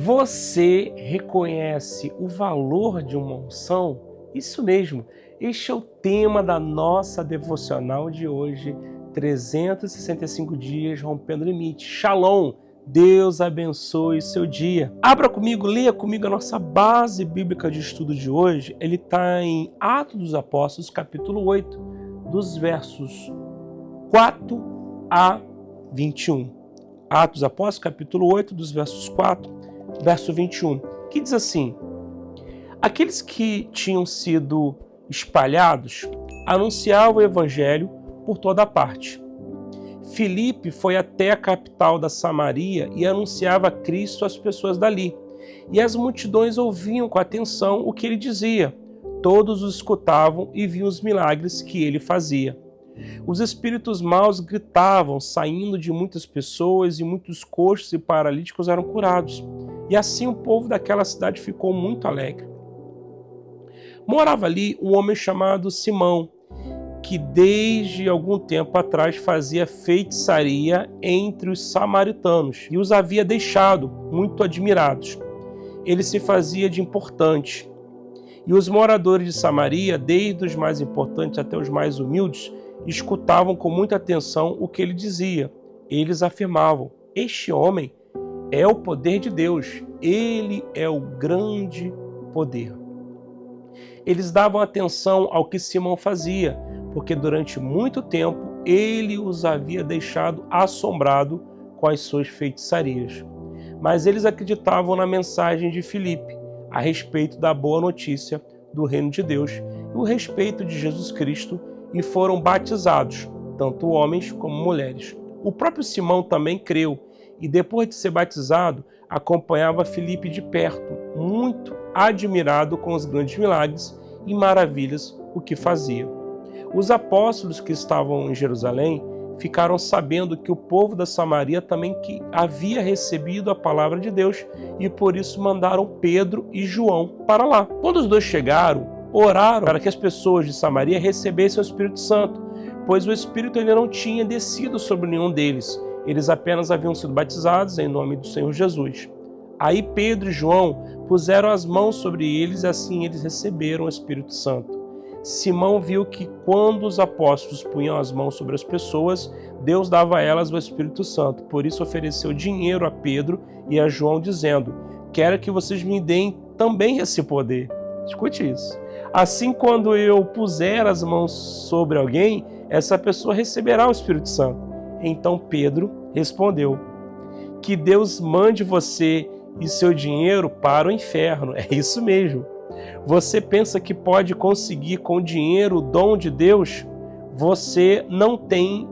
Você reconhece o valor de uma unção? Isso mesmo, este é o tema da nossa devocional de hoje, 365 dias rompendo limite. Shalom! Deus abençoe seu dia. Abra comigo, leia comigo a nossa base bíblica de estudo de hoje. Ele está em Atos dos Apóstolos, capítulo 8, dos versos 4 a 21. Atos dos Apóstolos, capítulo 8, dos versos 4, verso 21, que diz assim: aqueles que tinham sido espalhados anunciavam o evangelho por toda parte. Filipe foi até a capital da Samaria e anunciava Cristo às pessoas dali. E as multidões ouviam com atenção o que ele dizia. Todos o escutavam e viam os milagres que ele fazia. Os espíritos maus gritavam, saindo de muitas pessoas, e muitos coxos e paralíticos eram curados. E assim o povo daquela cidade ficou muito alegre. Morava ali um homem chamado Simão, que desde algum tempo atrás fazia feitiçaria entre os samaritanos e os havia deixado muito admirados. Ele se fazia de importante. E os moradores de Samaria, desde os mais importantes até os mais humildes, escutavam com muita atenção o que ele dizia. Eles afirmavam: este homem é o poder de Deus, ele é o grande poder. Eles davam atenção ao que Simão fazia, porque durante muito tempo ele os havia deixado assombrado com as suas feitiçarias. Mas eles acreditavam na mensagem de Filipe a respeito da boa notícia do reino de Deus e o respeito de Jesus Cristo, e foram batizados, tanto homens como mulheres. O próprio Simão também creu, e depois de ser batizado, acompanhava Filipe de perto, muito admirado com os grandes milagres e maravilhas o que fazia. Os apóstolos que estavam em Jerusalém ficaram sabendo que o povo da Samaria também havia recebido a palavra de Deus, e por isso mandaram Pedro e João para lá. Quando os dois chegaram, oraram para que as pessoas de Samaria recebessem o Espírito Santo, pois o Espírito ainda não tinha descido sobre nenhum deles. Eles apenas haviam sido batizados em nome do Senhor Jesus. Aí Pedro e João puseram as mãos sobre eles, e assim eles receberam o Espírito Santo. Simão viu que quando os apóstolos punham as mãos sobre as pessoas, Deus dava a elas o Espírito Santo. Por isso ofereceu dinheiro a Pedro e a João, dizendo: quero que vocês me deem também esse poder. Escute isso. Assim, quando eu puser as mãos sobre alguém, essa pessoa receberá o Espírito Santo. Então Pedro respondeu: que Deus mande você e seu dinheiro para o inferno. É isso mesmo. Você pensa que pode conseguir com dinheiro o dom de Deus? Você não tem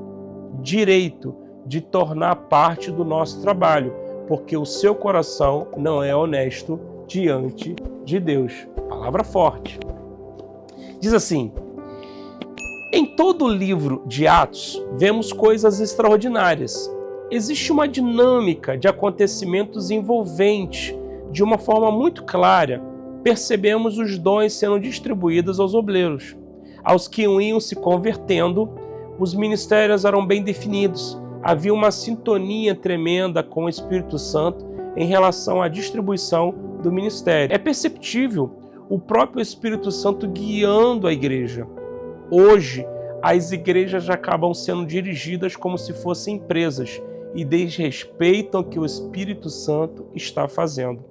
direito de tornar parte do nosso trabalho, porque o seu coração não é honesto diante de Deus. Palavra forte. Diz assim: em todo o livro de Atos, vemos coisas extraordinárias. Existe uma dinâmica de acontecimentos envolvente. De uma forma muito clara, percebemos os dons sendo distribuídos aos obreiros. Aos que iam se convertendo, os ministérios eram bem definidos. Havia uma sintonia tremenda com o Espírito Santo em relação à distribuição do ministério. É perceptível o próprio Espírito Santo guiando a igreja. Hoje, as igrejas já acabam sendo dirigidas como se fossem empresas e desrespeitam o que o Espírito Santo está fazendo.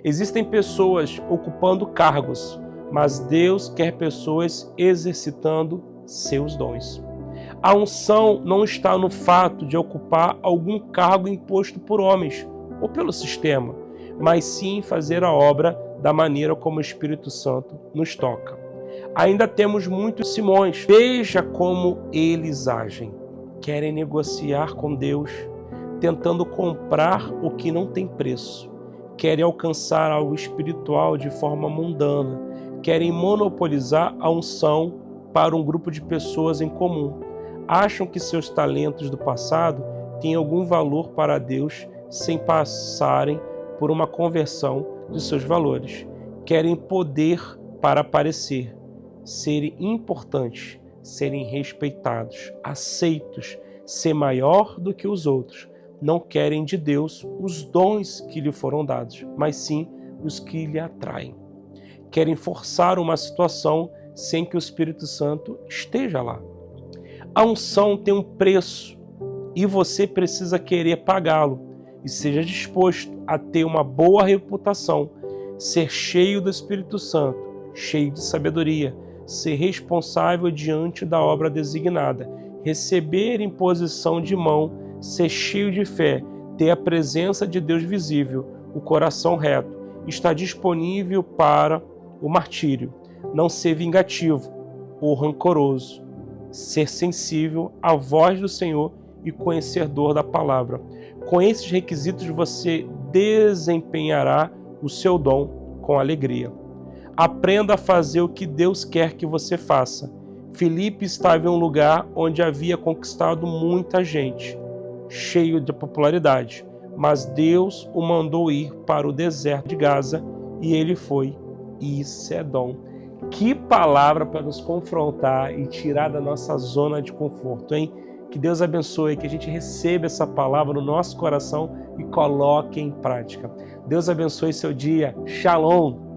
Existem pessoas ocupando cargos, mas Deus quer pessoas exercitando seus dons. A unção não está no fato de ocupar algum cargo imposto por homens ou pelo sistema, mas sim em fazer a obra da maneira como o Espírito Santo nos toca. Ainda temos muitos Simões. Veja como eles agem. Querem negociar com Deus, tentando comprar o que não tem preço. Querem alcançar algo espiritual de forma mundana. Querem monopolizar a unção para um grupo de pessoas em comum. Acham que seus talentos do passado têm algum valor para Deus sem passarem por uma conversão de seus valores. Querem poder para aparecer, serem importantes, serem respeitados, aceitos, ser maior do que os outros, não querem de Deus os dons que lhe foram dados, mas sim os que lhe atraem. Querem forçar uma situação sem que o Espírito Santo esteja lá. A unção tem um preço e você precisa querer pagá-lo e seja disposto a ter uma boa reputação, ser cheio do Espírito Santo, cheio de sabedoria, ser responsável diante da obra designada, receber imposição de mão, ser cheio de fé, ter a presença de Deus visível, o coração reto, estar disponível para o martírio, não ser vingativo ou rancoroso, ser sensível à voz do Senhor e conhecedor da palavra. Com esses requisitos você desempenhará o seu dom com alegria. Aprenda a fazer o que Deus quer que você faça. Filipe estava em um lugar onde havia conquistado muita gente, cheio de popularidade, mas Deus o mandou ir para o deserto de Gaza e ele foi. Isso é dom. Que palavra para nos confrontar e tirar da nossa zona de conforto, hein? Que Deus abençoe, que a gente receba essa palavra no nosso coração e coloque em prática. Deus abençoe seu dia. Shalom!